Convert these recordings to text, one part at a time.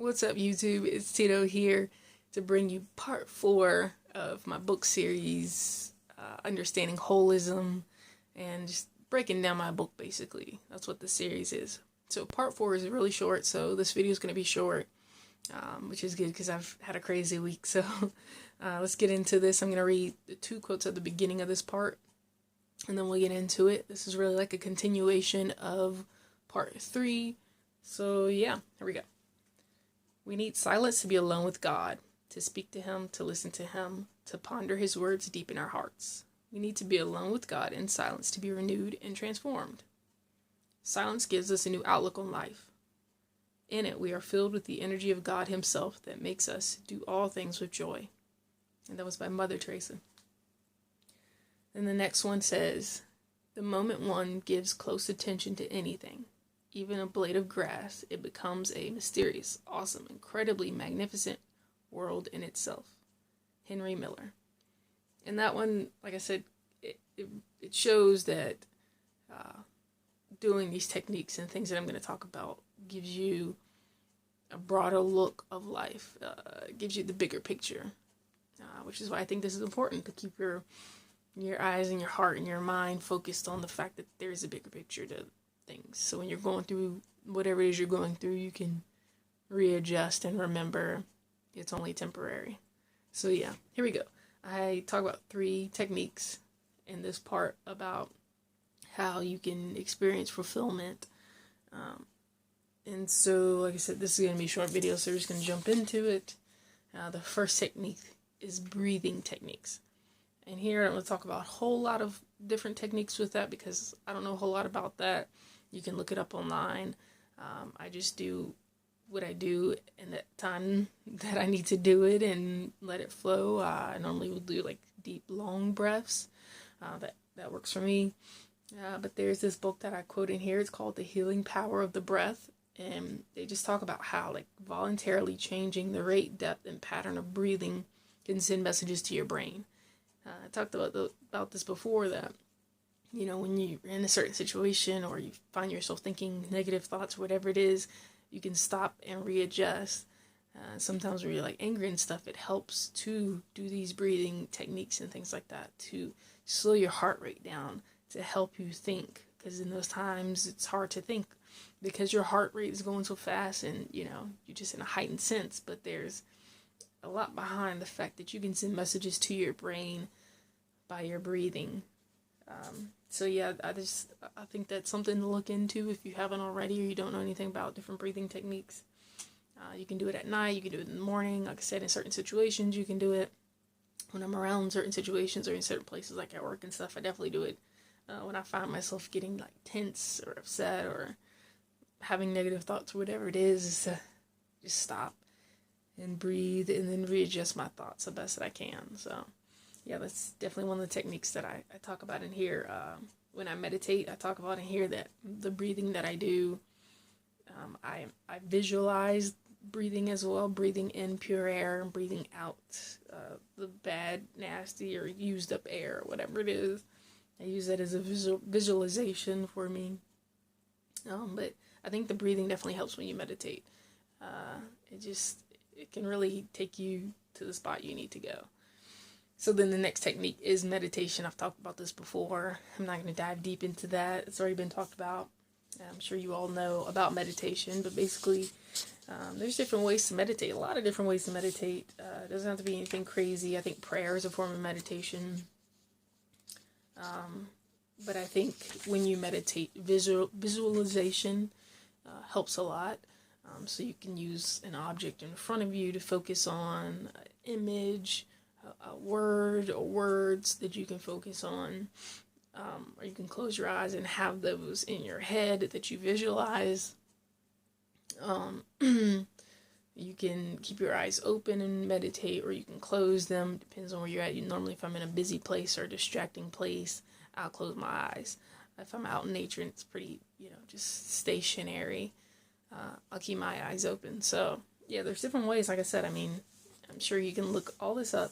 What's up, YouTube? It's Tito here to bring you part 4 of my book series, Understanding Holism, and just breaking down my book, basically. That's what the series is. So part 4 is really short, so this video is going to be short, which is good because I've had a crazy week. So let's get into this. I'm going to read the 2 quotes at the beginning of this part, and then we'll get into it. This is really like a continuation of part 3. So yeah, here we go. We need silence to be alone with God, to speak to Him, to listen to Him, to ponder His words deep in our hearts. We need to be alone with God in silence to be renewed and transformed. Silence gives us a new outlook on life. In it, we are filled with the energy of God Himself that makes us do all things with joy. And that was by Mother Teresa. And the next one says, the moment one gives close attention to anything, even a blade of grass, it becomes a mysterious, awesome, incredibly magnificent world in itself. Henry Miller. And that one, like I said, it shows that doing these techniques and things that I'm going to talk about gives you a broader look of life, gives you the bigger picture, which is why I think this is important, to keep your eyes and your heart and your mind focused on the fact that there is a bigger picture to things. So when you're going through whatever it is you're going through, you can readjust and remember it's only temporary. So yeah, here we go. I talk about 3 techniques in this part about how you can experience fulfillment. And so, like I said, this is going to be a short video, so we're just going to jump into it. The first technique is breathing techniques. And here I'm going to talk about a whole lot of different techniques with that because I don't know a whole lot about that. You can look it up online. I just do what I do in that time that I need to do it and let it flow. I normally will do like deep, long breaths. That works for me. But there's this book that I quote in here. It's called The Healing Power of the Breath. And they just talk about how like voluntarily changing the rate, depth, and pattern of breathing can send messages to your brain. I talked about this before, that you know, when you're in a certain situation or you find yourself thinking negative thoughts, whatever it is, you can stop and readjust. Sometimes when you're like angry and stuff, it helps to do these breathing techniques and things like that to slow your heart rate down, to help you think. Because in those times, it's hard to think because your heart rate is going so fast and, you know, you're just in a heightened sense. But there's a lot behind the fact that you can send messages to your brain by your breathing. So yeah, I think that's something to look into if you haven't already or you don't know anything about different breathing techniques. You can do it at night, you can do it in the morning. Like I said, in certain situations, you can do it when I'm around certain situations or in certain places like at work and stuff. I definitely do it when I find myself getting like tense or upset or having negative thoughts or whatever it is to just stop and breathe and then readjust my thoughts the best that I can. So yeah, that's definitely one of the techniques that I talk about in here. When I meditate, I talk about in here that the breathing that I do, I visualize breathing as well, breathing in pure air and breathing out the bad, nasty, or used up air, or whatever it is. I use that as a visualization for me. But I think the breathing definitely helps when you meditate. It can really take you to the spot you need to go. So then the next technique is meditation. I've talked about this before. I'm not going to dive deep into that. It's already been talked about. I'm sure you all know about meditation, but basically there's different ways to meditate, a lot of different ways to meditate. It doesn't have to be anything crazy. I think prayer is a form of meditation. But I think when you meditate, visualization helps a lot. So you can use an object in front of you to focus on an image, a word or words that you can focus on, or you can close your eyes and have those in your head that you visualize. You can keep your eyes open and meditate, or you can close them. Depends on where you're at. Normally, if I'm in a busy place or a distracting place, I'll close my eyes. If I'm out in nature and it's pretty, just stationary, I'll keep my eyes open. So yeah, there's different ways. Like I said, I'm sure you can look all this up.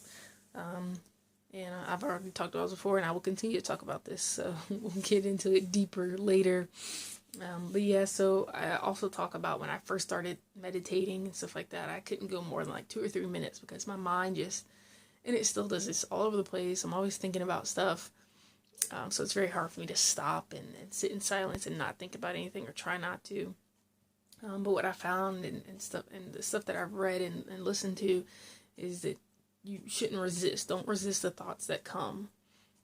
And I've already talked about this before, and I will continue to talk about this. So we'll get into it deeper later But yeah, so I also talk about when I first started meditating and stuff like that, I couldn't go more than like 2 or 3 minutes because my mind just, and it still does this all over the place. I'm always thinking about stuff. So it's very hard for me to stop and sit in silence and not think about anything or try not to. But what I found and stuff, and the stuff that I've read and listened to, is that you shouldn't resist. Don't resist the thoughts that come.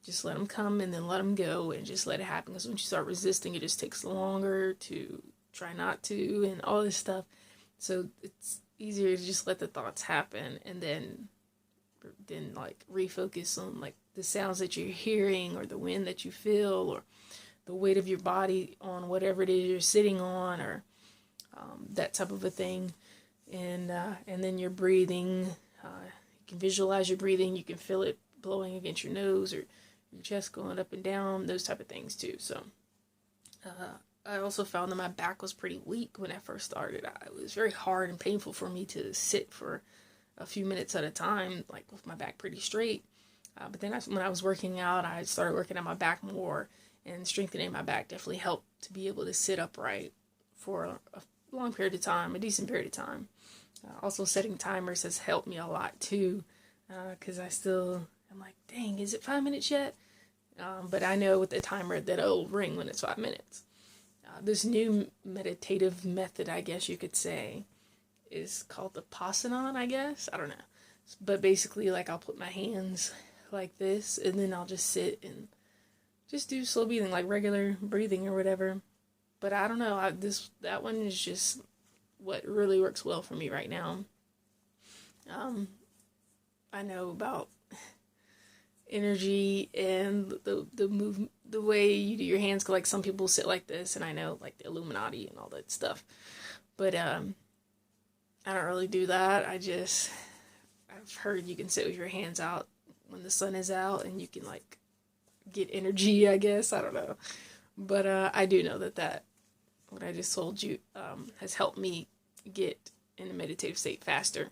Just let them come and then let them go and just let it happen. Because once you start resisting, it just takes longer to try not to and all this stuff. So it's easier to just let the thoughts happen and then like refocus on like the sounds that you're hearing or the wind that you feel or the weight of your body on whatever it is you're sitting on or that type of a thing. And then your breathing. You can visualize your breathing. You can feel it blowing against your nose or your chest going up and down, those type of things too. So I also found that my back was pretty weak when I first started. It was very hard and painful for me to sit for a few minutes at a time, like with my back pretty straight. But then when I was working out, I started working on my back more, and strengthening my back definitely helped to be able to sit upright for a long period of time, a decent period of time. Also setting timers has helped me a lot too, because I'm like, dang, is it 5 minutes yet? But I know with the timer that it'll ring when it's 5 minutes. This new meditative method, I guess you could say, is called the Passanon, I guess. I don't know. But basically, like, I'll put my hands like this, and then I'll just sit and just do slow breathing, like regular breathing or whatever. But I don't know, that one is just what really works well for me right now. I know about energy and the way you do your hands, 'cause like some people sit like this, and I know like the Illuminati and all that stuff. But I don't really do that. I've heard you can sit with your hands out when the sun is out, and you can like get energy, I guess. I don't know. But I do know that what I just told you has helped me get in a meditative state faster.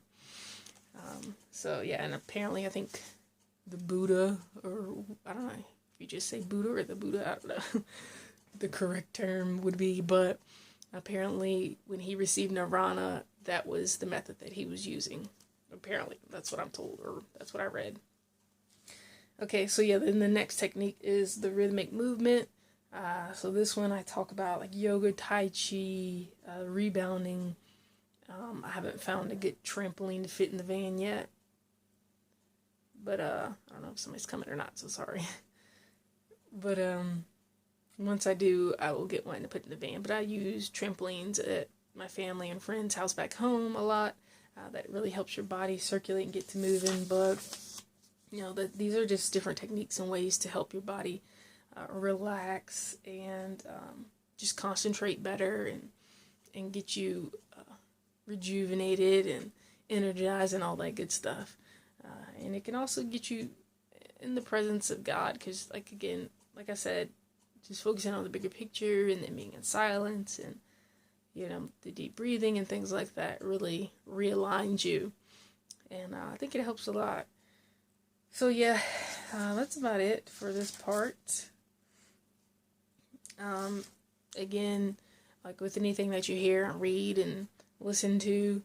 So yeah, and apparently I think the Buddha, or I don't know if you just say Buddha or the Buddha, I don't know the correct term would be, but apparently when he received nirvana, that was the method that he was using. Apparently, that's what I'm told, or that's what I read. Okay, so yeah, then the next technique is the rhythmic movement. So this one I talk about like yoga, tai chi, rebounding. I haven't found a good trampoline to fit in the van yet. But I don't know if somebody's coming or not, so sorry. But once I do, I will get one to put in the van. But I use trampolines at my family and friends' house back home a lot. That really helps your body circulate and get to moving. But you know, these are just different techniques and ways to help your body relax and just concentrate better and get you rejuvenated and energized and all that good stuff. And it can also get you in the presence of God, because like again, like I said, just focusing on the bigger picture and then being in silence and, you know, the deep breathing and things like that really realigns you. And I think it helps a lot. So yeah, that's about it for this part. Again, like with anything that you hear and read and listen to,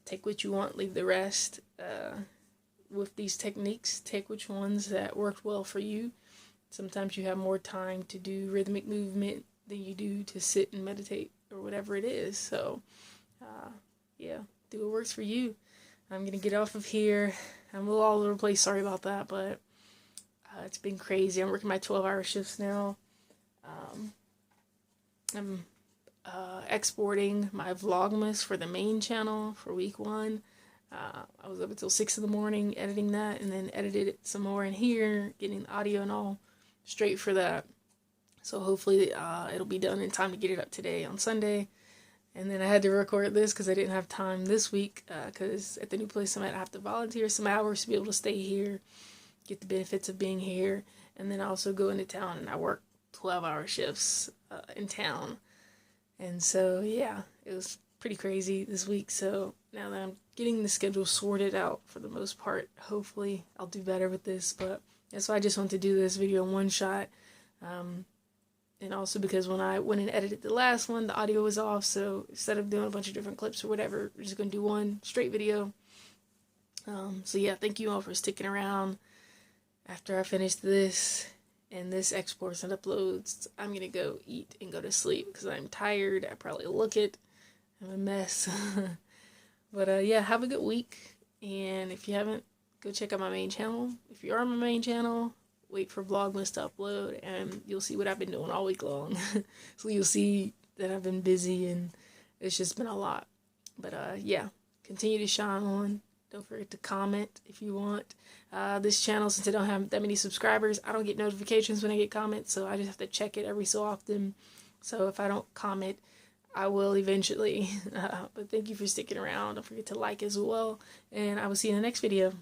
take what you want, leave the rest. With these techniques, take which ones that worked well for you. Sometimes you have more time to do rhythmic movement than you do to sit and meditate or whatever it is. So, yeah, do what works for you. I'm going to get off of here. I'm a little all over the place. Sorry about that, but it's been crazy. I'm working my 12-hour shifts now. I'm exporting my Vlogmas for the main channel for week 1. I was up until 6 in the morning editing that, and then edited it some more in here, getting the audio and all straight for that. So hopefully it'll be done in time to get it up today on Sunday. And then I had to record this because I didn't have time this week, because at the new place I have to volunteer some hours to be able to stay here, get the benefits of being here, and then I also go into town and I work 12-hour shifts in town. And so yeah, it was pretty crazy this week. So now that I'm getting the schedule sorted out for the most part, hopefully I'll do better with this. But that's why I just want to do this video in one shot. And And also because when I went and edited the last one, the audio was off. So instead of doing a bunch of different clips or whatever, we're just going to do one straight video. So yeah, thank you all for sticking around. After I finish this and this exports and uploads, I'm going to go eat and go to sleep because I'm tired. I probably look it. I'm a mess. But yeah, have a good week. And if you haven't, go check out my main channel. If you're on my main channel, wait for Vlogmas to upload and you'll see what I've been doing all week long. So you'll see that I've been busy and it's just been a lot. But yeah, continue to shine on. Don't forget to comment if you want. This channel, since I don't have that many subscribers, I don't get notifications when I get comments, so I just have to check it every so often. So if I don't comment, I will eventually. But thank you for sticking around. Don't forget to like as well, and I will see you in the next video.